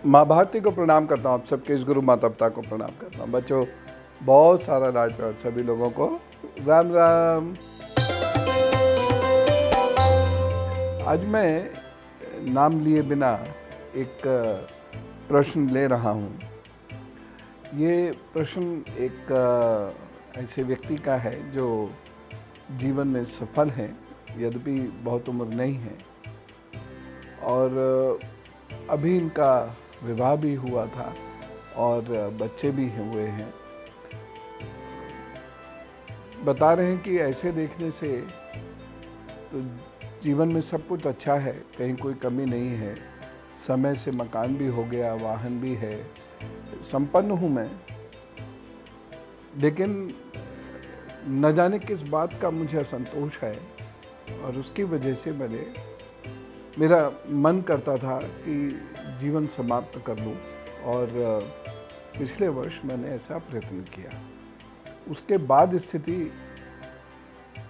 माँ भारती को प्रणाम करता हूँ, आप सबके इस गुरु माता पिता को प्रणाम करता हूँ। बच्चों, बहुत सारा लाड प्यार सभी लोगों को राम राम। आज मैं नाम लिए बिना एक प्रश्न ले रहा हूँ। ये प्रश्न एक ऐसे व्यक्ति का है जो जीवन में सफल हैं, यद्यपि बहुत उम्र नहीं है, और अभी इनका विवाह भी हुआ था और बच्चे भी हुए हैं। बता रहे हैं कि ऐसे देखने से तो जीवन में सब कुछ अच्छा है, कहीं कोई कमी नहीं है। समय से मकान भी हो गया, वाहन भी है, संपन्न हूँ मैं। लेकिन न जाने किस बात का मुझे असंतोष है और उसकी वजह से मेरा मन करता था कि जीवन समाप्त कर लूं, और पिछले वर्ष मैंने ऐसा प्रयत्न किया। उसके बाद स्थिति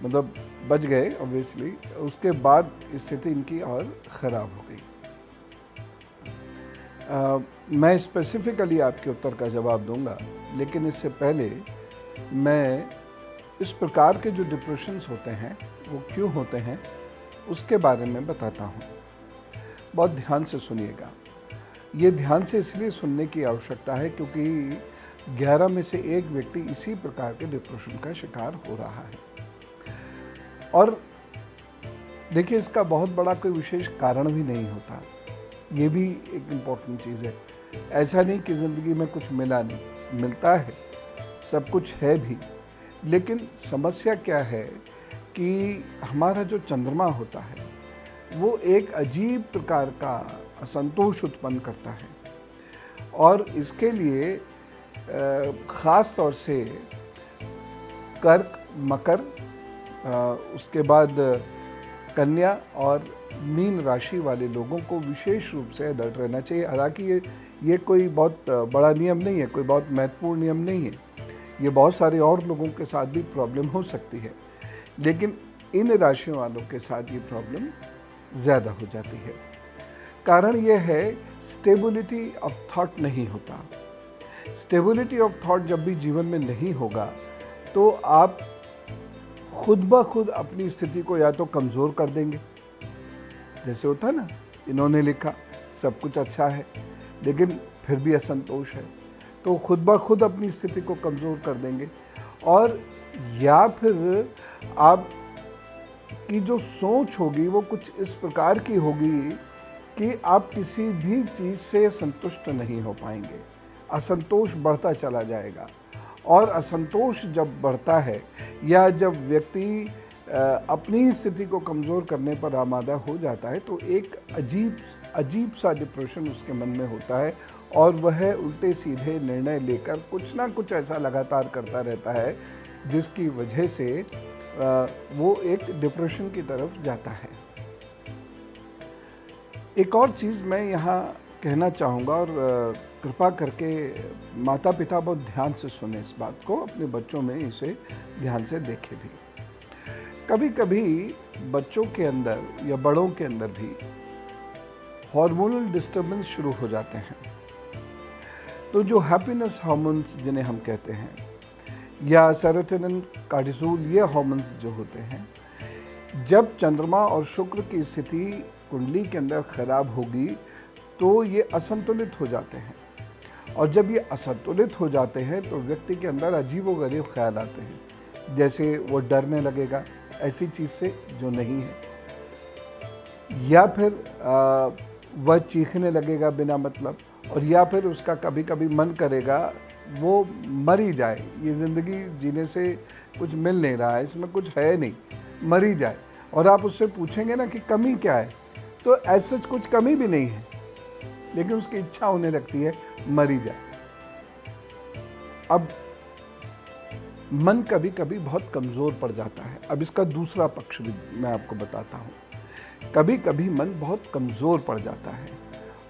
बच गए ऑब्वियसली, उसके बाद स्थिति इनकी और ख़राब हो गई। मैं स्पेसिफिकली आपके उत्तर का जवाब दूंगा, लेकिन इससे पहले मैं इस प्रकार के जो डिप्रेशंस होते हैं वो क्यों होते हैं उसके बारे में बताता हूँ। बहुत ध्यान से सुनिएगा। ये ध्यान से इसलिए सुनने की आवश्यकता है क्योंकि 11 में से एक व्यक्ति इसी प्रकार के डिप्रेशन का शिकार हो रहा है। और देखिए, इसका बहुत बड़ा कोई विशेष कारण भी नहीं होता। ये भी एक इम्पोर्टेंट चीज़ है। ऐसा नहीं कि ज़िंदगी में कुछ मिला नहीं, मिलता है, सब कुछ है भी। लेकिन समस्या क्या है कि हमारा जो चंद्रमा होता है वो एक अजीब प्रकार का असंतोष उत्पन्न करता है, और इसके लिए ख़ास तौर से कर्क, मकर, उसके बाद कन्या और मीन राशि वाले लोगों को विशेष रूप से अलर्ट रहना चाहिए। हालांकि ये कोई बहुत बड़ा नियम नहीं है, कोई बहुत महत्वपूर्ण नियम नहीं है। ये बहुत सारे और लोगों के साथ भी प्रॉब्लम हो सकती है, लेकिन इन राशियों वालों के साथ ये प्रॉब्लम ज़्यादा हो जाती है। कारण यह है, स्टेबिलिटी ऑफ थॉट नहीं होता। स्टेबिलिटी ऑफ थॉट जब भी जीवन में नहीं होगा तो आप खुद ब खुद अपनी स्थिति को या तो कमज़ोर कर देंगे, जैसे होता है ना, इन्होंने लिखा सब कुछ अच्छा है लेकिन फिर भी असंतोष है, तो खुद ब खुद अपनी स्थिति को कमज़ोर कर देंगे। और या फिर आप की जो सोच होगी वो कुछ इस प्रकार की होगी कि आप किसी भी चीज़ से संतुष्ट नहीं हो पाएंगे। असंतोष बढ़ता चला जाएगा, और असंतोष जब बढ़ता है या जब व्यक्ति अपनी स्थिति को कमज़ोर करने पर आमादा हो जाता है तो एक अजीब सा डिप्रेशन उसके मन में होता है, और वह उल्टे सीधे निर्णय लेकर कुछ ना कुछ ऐसा लगातार करता रहता है जिसकी वजह से वो एक डिप्रेशन की तरफ जाता है। एक और चीज़ मैं यहाँ कहना चाहूँगा, और कृपा करके माता पिता बहुत ध्यान से सुने इस बात को, अपने बच्चों में इसे ध्यान से देखें भी। कभी कभी बच्चों के अंदर या बड़ों के अंदर भी हार्मोनल डिस्टर्बेंस शुरू हो जाते हैं। तो जो हैप्पीनेस हार्मोन्स जिन्हें हम कहते हैं, या सेरोटोनिन, कार्टिसोल, ये हार्मोन्स जो होते हैं, जब चंद्रमा और शुक्र की स्थिति कुंडली के अंदर खराब होगी तो ये असंतुलित हो जाते हैं, और जब ये असंतुलित हो जाते हैं तो व्यक्ति के अंदर अजीबोगरीब ख्याल आते हैं, जैसे वो डरने लगेगा ऐसी चीज़ से जो नहीं है, या फिर वह चीखने लगेगा बिना मतलब, और या फिर उसका कभी कभी मन करेगा वो मर ही जाए, ये ज़िंदगी जीने से कुछ मिल नहीं रहा है, इसमें कुछ है नहीं, मर ही जाए। और आप उससे पूछेंगे ना कि कमी क्या है, तो ऐसा कुछ कमी भी नहीं है, लेकिन उसकी इच्छा होने लगती है मर ही जाए। अब मन कभी कभी बहुत कमज़ोर पड़ जाता है। अब इसका दूसरा पक्ष भी मैं आपको बताता हूँ। कभी कभी मन बहुत कमज़ोर पड़ जाता है,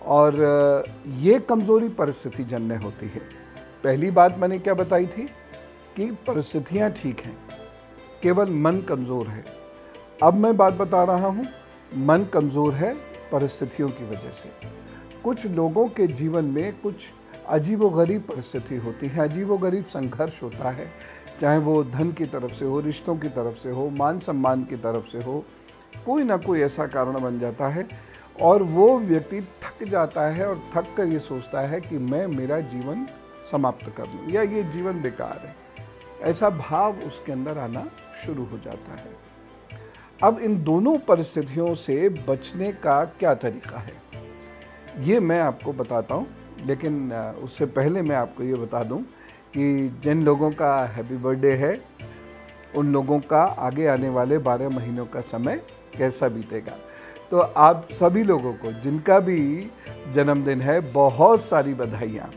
और ये कमज़ोरी परिस्थिति जन्य होती है। पहली बात मैंने क्या बताई थी कि परिस्थितियाँ ठीक हैं, केवल मन कमज़ोर है। अब मैं बात बता रहा हूँ, मन कमज़ोर है परिस्थितियों की वजह से। कुछ लोगों के जीवन में कुछ अजीबोगरीब परिस्थिति होती है, अजीबोगरीब संघर्ष होता है, चाहे वो धन की तरफ से हो, रिश्तों की तरफ से हो, मान सम्मान की तरफ से हो, कोई ना कोई ऐसा कारण बन जाता है और वो व्यक्ति थक जाता है और थक कर ये सोचता है कि मैं मेरा जीवन समाप्त कर लूँ या ये जीवन बेकार है। ऐसा भाव उसके अंदर आना शुरू हो जाता है। अब इन दोनों परिस्थितियों से बचने का क्या तरीका है, ये मैं आपको बताता हूँ, लेकिन उससे पहले मैं आपको ये बता दूँ कि जिन लोगों का हैप्पी बर्थडे है, उन लोगों का आगे आने वाले 12 महीनों का समय कैसा बीतेगा। तो आप सभी लोगों को जिनका भी जन्मदिन है, बहुत सारी बधाइयाँ।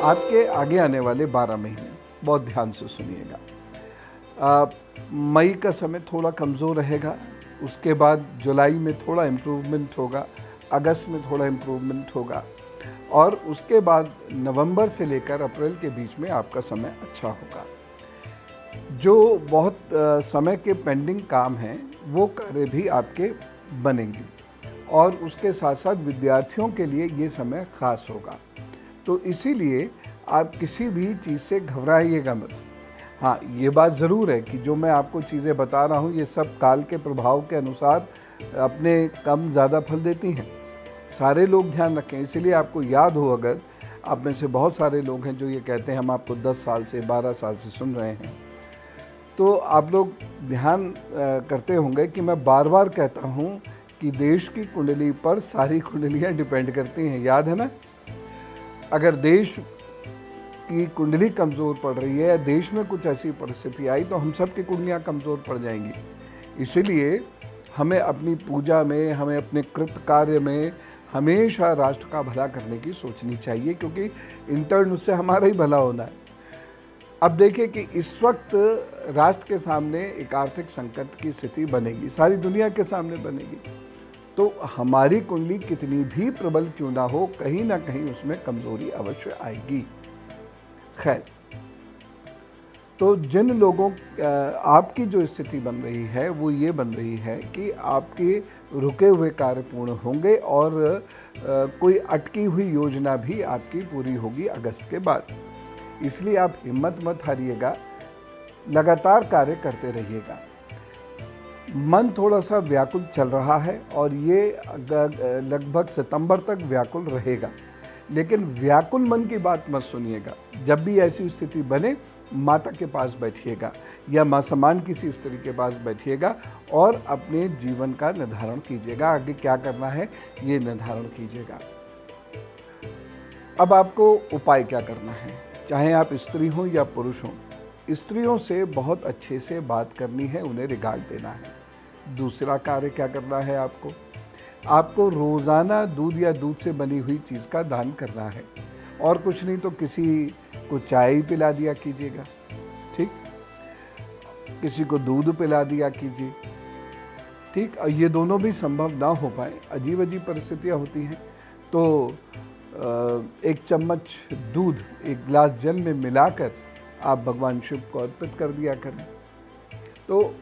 आपके आगे आने वाले 12 महीने बहुत ध्यान से सुनिएगा। मई का समय थोड़ा कमज़ोर रहेगा, उसके बाद जुलाई में थोड़ा इम्प्रूवमेंट होगा, अगस्त में थोड़ा इम्प्रूवमेंट होगा और उसके बाद नवंबर से लेकर अप्रैल के बीच में आपका समय अच्छा होगा। जो बहुत समय के पेंडिंग काम हैं वो कार्य भी आपके बनेंगे और उसके साथ साथ विद्यार्थियों के लिए ये समय ख़ास होगा। तो इसीलिए आप किसी भी चीज़ से घबराइएगा मत। हाँ, ये बात ज़रूर है कि जो मैं आपको चीज़ें बता रहा हूँ ये सब काल के प्रभाव के अनुसार अपने कम ज़्यादा फल देती हैं। सारे लोग ध्यान रखें, इसीलिए आपको याद हो, अगर आप में से बहुत सारे लोग हैं जो ये कहते हैं हम आपको 10 साल से 12 साल से सुन रहे हैं, तो आप लोग ध्यान करते होंगे कि मैं बार बार कहता हूँ कि देश की कुंडली पर सारी कुंडलियाँ डिपेंड करती हैं। याद है ना? अगर देश की कुंडली कमज़ोर पड़ रही है या देश में कुछ ऐसी परिस्थिति आई तो हम सब की कुंडलियाँ कमज़ोर पड़ जाएंगी। इसीलिए हमें अपनी पूजा में, हमें अपने कृत कार्य में हमेशा राष्ट्र का भला करने की सोचनी चाहिए, क्योंकि इंटर्न उससे हमारा ही भला होना है। अब देखिए कि इस वक्त राष्ट्र के सामने एक आर्थिक संकट की स्थिति बनेगी, सारी दुनिया के सामने बनेगी, तो हमारी कुंडली कितनी भी प्रबल क्यों ना हो, कहीं ना कहीं उसमें कमज़ोरी अवश्य आएगी। खैर, तो जिन लोगों आपकी जो स्थिति बन रही है वो ये बन रही है कि आपके रुके हुए कार्य पूर्ण होंगे और कोई अटकी हुई योजना भी आपकी पूरी होगी अगस्त के बाद। इसलिए आप हिम्मत मत हारिएगा, लगातार कार्य करते रहिएगा। मन थोड़ा सा व्याकुल चल रहा है और ये लगभग सितंबर तक व्याकुल रहेगा, लेकिन व्याकुल मन की बात मत सुनिएगा। जब भी ऐसी स्थिति बने, माता के पास बैठिएगा या मां समान किसी स्त्री के पास बैठिएगा और अपने जीवन का निर्धारण कीजिएगा, आगे क्या करना है ये निर्धारण कीजिएगा। अब आपको उपाय क्या करना है, चाहे आप स्त्री हो या पुरुष हो, स्त्रियों से बहुत अच्छे से बात करनी है, उन्हें रिगार्ड देना है। दूसरा कार्य क्या करना है, आपको रोज़ाना दूध या दूध से बनी हुई चीज़ का दान करना है, और कुछ नहीं तो किसी को चाय ही पिला दिया कीजिएगा, ठीक, किसी को दूध पिला दिया कीजिए, ठीक। और ये दोनों भी संभव ना हो पाए, अजीब अजीब परिस्थितियाँ होती हैं, तो एक चम्मच दूध एक गिलास जल में मिलाकर आप भगवान शिव को अर्पित कर दिया करें, तो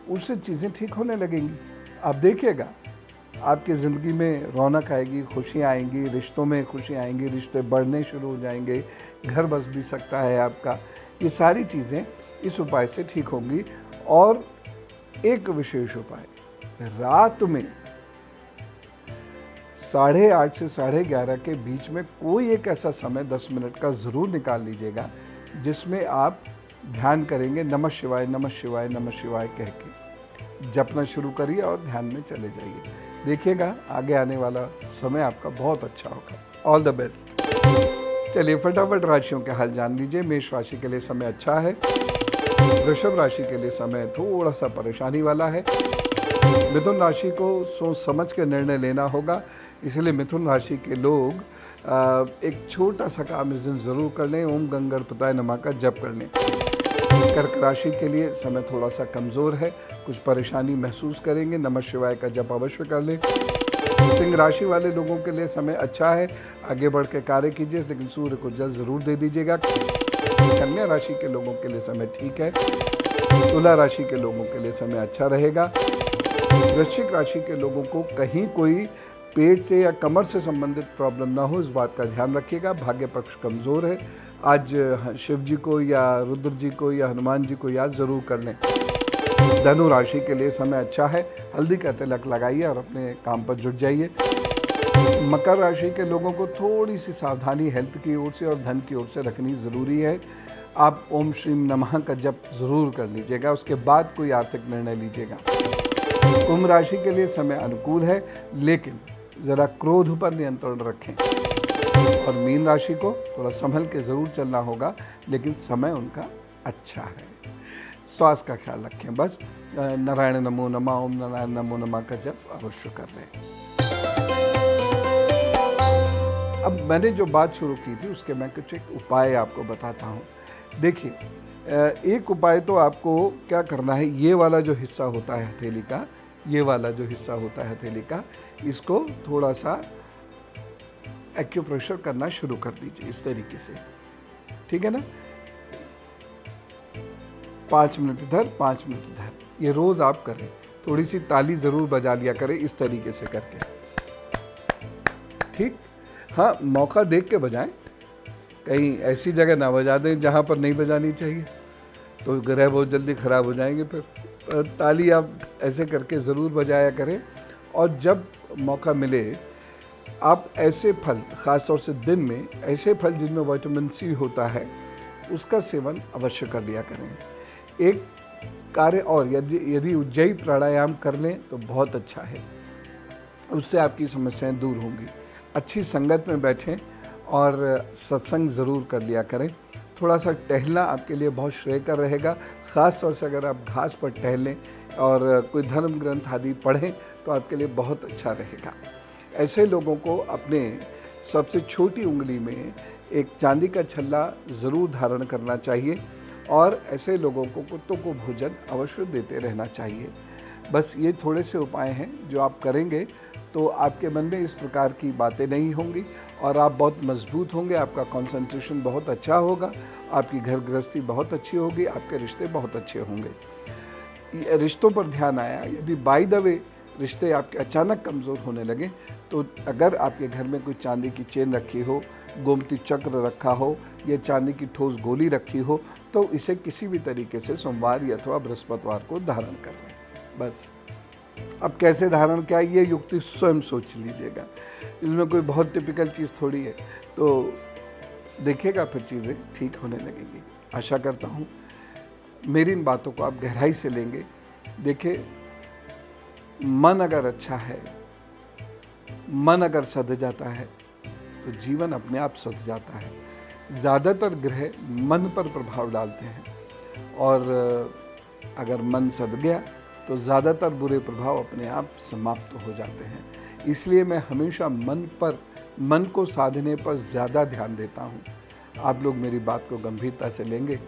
उससे चीज़ें ठीक होने लगेंगी। आप देखिएगा आपकी ज़िंदगी में रौनक आएगी, खुशियाँ आएंगी, रिश्तों में खुशियाँ आएंगी, रिश्ते बढ़ने शुरू हो जाएंगे, घर बस भी सकता है आपका। ये सारी चीज़ें इस उपाय से ठीक होंगी। और एक विशेष उपाय, रात में 8:30 से 11:30 के बीच में कोई एक ऐसा समय 10 मिनट का ज़रूर निकाल लीजिएगा जिसमें आप ध्यान करेंगे, नमः शिवाय नमः शिवाय नमः शिवाय कह के जपना शुरू करिए और ध्यान में चले जाइए। देखिएगा आगे आने वाला समय आपका बहुत अच्छा होगा। All the best. चलिए फटाफट राशियों के हाल जान लीजिए। मेष राशि के लिए समय अच्छा है, वृषभ राशि के लिए समय थोड़ा सा परेशानी वाला है, मिथुन राशि को सोच समझ के निर्णय लेना होगा, इसलिए मिथुन राशि के लोग एक छोटा सा काम इस दिन ज़रूर कर लें, ओम गंगणपताय नमः का जप कर लें। कर्क राशि के लिए समय थोड़ा सा कमज़ोर है, कुछ परेशानी महसूस करेंगे, नमः शिवाय का जप अवश्य कर लें। सिंह राशि वाले लोगों के लिए समय अच्छा है, आगे बढ़ के कार्य कीजिए, लेकिन सूर्य को जल ज़रूर दे दीजिएगा। कन्या राशि के लोगों के लिए समय ठीक है। तुला राशि के लोगों के लिए समय अच्छा रहेगा। वृश्चिक राशि के लोगों को कहीं कोई पेट से या कमर से संबंधित प्रॉब्लम ना हो, इस बात का ध्यान रखिएगा। भाग्य पक्ष कमज़ोर है। आज शिव जी को या रुद्र जी को या हनुमान जी को याद ज़रूर कर लें। धनु राशि के लिए समय अच्छा है। हल्दी का तिलक लगाइए और अपने काम पर जुट जाइए। मकर राशि के लोगों को थोड़ी सी सावधानी हेल्थ की ओर से और धन की ओर से रखनी ज़रूरी है। आप ओम श्रीम नमः का जप ज़रूर कर लीजिएगा, उसके बाद कोई आर्थिक निर्णय लीजिएगा। कुंभ राशि के लिए समय अनुकूल है, लेकिन ज़रा क्रोध पर नियंत्रण रखें। और मीन राशि को थोड़ा संभल के ज़रूर चलना होगा, लेकिन समय उनका अच्छा है। स्वास्थ्य का ख्याल रखें। बस नारायण नमो नमः, ओम नारायण नमो नमः का जप अवश्य कर लें। अब मैंने जो बात शुरू की थी उसके मैं कुछ एक उपाय आपको बताता हूँ। देखिए, एक उपाय तो आपको क्या करना है, ये वाला जो हिस्सा होता है हथेली का, ये वाला जो हिस्सा होता है हथेली का, इसको थोड़ा सा एक्यूप्रेशर करना शुरू कर दीजिए इस तरीके से, ठीक है ना। 5 मिनट इधर, 5 मिनट इधर, ये रोज़ आप करें। थोड़ी सी ताली ज़रूर बजा लिया करें इस तरीके से करके, ठीक। हाँ, मौका देख के बजाएं, कहीं ऐसी जगह ना बजा दें जहाँ पर नहीं बजानी चाहिए, तो ग्रह बहुत जल्दी ख़राब हो जाएंगे। फिर ताली आप ऐसे करके ज़रूर बजाया करें। और जब मौका मिले, आप ऐसे फल, ख़ास तौर से दिन में ऐसे फल जिनमें विटामिन सी होता है, उसका सेवन अवश्य कर लिया करें। एक कार्य और, यदि उज्जयी प्राणायाम कर लें तो बहुत अच्छा है, उससे आपकी समस्याएं दूर होंगी। अच्छी संगत में बैठें और सत्संग ज़रूर कर लिया करें। थोड़ा सा टहलना आपके लिए बहुत श्रेयकर रहेगा। ख़ास तौर से अगर आप घास पर टहलें और कोई धर्म ग्रंथ आदि पढ़ें तो आपके लिए बहुत अच्छा रहेगा। ऐसे लोगों को अपने सबसे छोटी उंगली में एक चांदी का छल्ला ज़रूर धारण करना चाहिए और ऐसे लोगों को कुत्तों को भोजन अवश्य देते रहना चाहिए। बस ये थोड़े से उपाय हैं जो आप करेंगे तो आपके मन में इस प्रकार की बातें नहीं होंगी और आप बहुत मजबूत होंगे। आपका कंसंट्रेशन बहुत अच्छा होगा, आपकी घर गृहस्थी बहुत अच्छी होगी, आपके रिश्ते बहुत अच्छे होंगे। रिश्तों पर ध्यान आया, यदि बाय द वे रिश्ते आपके अचानक कमज़ोर होने लगे तो अगर आपके घर में कोई चांदी की चेन रखी हो, गोमती चक्र रखा हो या चांदी की ठोस गोली रखी हो तो इसे किसी भी तरीके से सोमवार या अथवा बृहस्पतिवार को धारण कर लें। बस अब कैसे धारण, क्या ये युक्ति स्वयं सोच लीजिएगा, इसमें कोई बहुत टिपिकल चीज़ थोड़ी है। तो देखिएगा फिर चीज़ें ठीक होने लगेंगी। आशा करता हूँ मेरी इन बातों को आप गहराई से लेंगे। देखिए, मन अगर अच्छा है, मन अगर सध जाता है तो जीवन अपने आप सध जाता है। ज़्यादातर ग्रह मन पर प्रभाव डालते हैं और अगर मन सध गया तो ज़्यादातर बुरे प्रभाव अपने आप समाप्त हो जाते हैं। इसलिए मैं हमेशा मन को साधने पर ज़्यादा ध्यान देता हूँ। आप लोग मेरी बात को गंभीरता से लेंगे।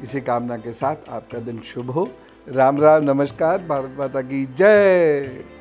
इसी कामना के साथ आपका दिन शुभ हो। राम राम, नमस्कार, भारत माता की जय।